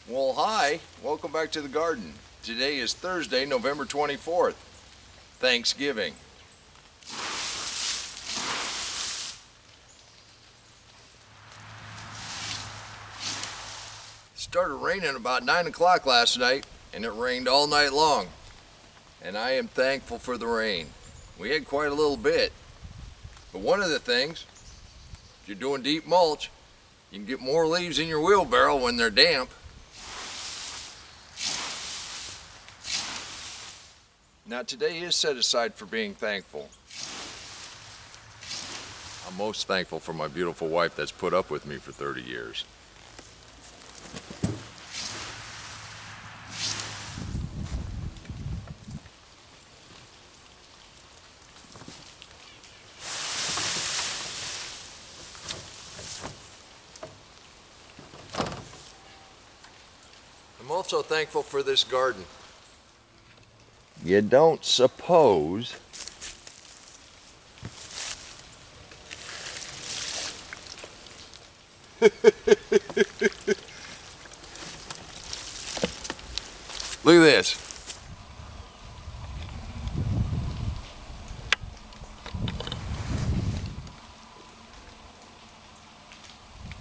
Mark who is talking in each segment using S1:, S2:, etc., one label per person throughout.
S1: Well, hi, welcome back to the garden. Today is Thursday, November 24th, Thanksgiving. It started raining about 9 o'clock last night, and it rained all night long. And I am thankful for the rain. We had quite a little bit. But one of the things, if you're doing deep mulch, you can get more leaves in your wheelbarrow when they're damp. Now today is set aside for being thankful. I'm most thankful for my beautiful wife that's put up with me for 30 years. I'm also thankful for this garden. You don't suppose Look at this.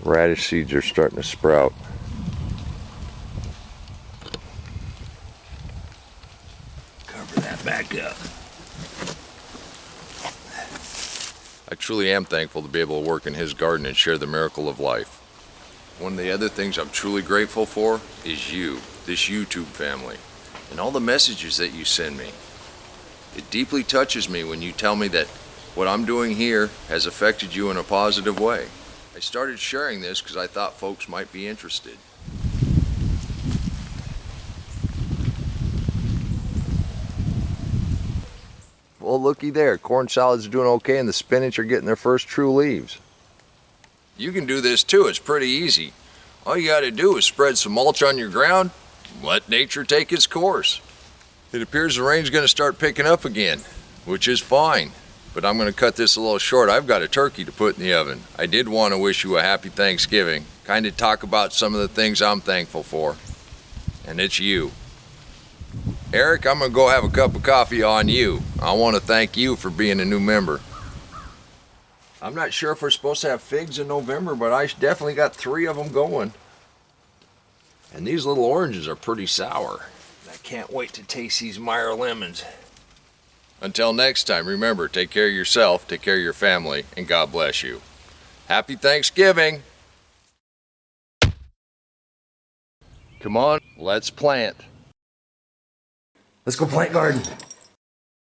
S1: Radish seeds are starting to sprout. Cover that back up. I truly am thankful to be able to work in his garden and share the miracle of life. One of the other things I'm truly grateful for is you, this YouTube family, and all the messages that you send me. It deeply touches me when you tell me that what I'm doing here has affected you in a positive way. I started sharing this because I thought folks might be interested. Well, looky there, corn salads are doing okay and the spinach are getting their first true leaves. You can do this too, it's pretty easy. All you gotta do is spread some mulch on your ground, let nature take its course. It appears the rain's gonna start picking up again, which is fine, but I'm gonna cut this a little short. I've got a turkey to put in the oven. I did want to wish you a happy Thanksgiving, kind of talk about some of the things I'm thankful for, and it's you. Eric, I'm gonna go have a cup of coffee on you. I want to thank you for being a new member. I'm not sure if we're supposed to have figs in November, but I definitely got 3 of them going. And these little oranges are pretty sour. I can't wait to taste these Meyer lemons. Until next time, remember, take care of yourself, take care of your family, and God bless you. Happy Thanksgiving! Come on, let's plant.
S2: Let's go plant garden.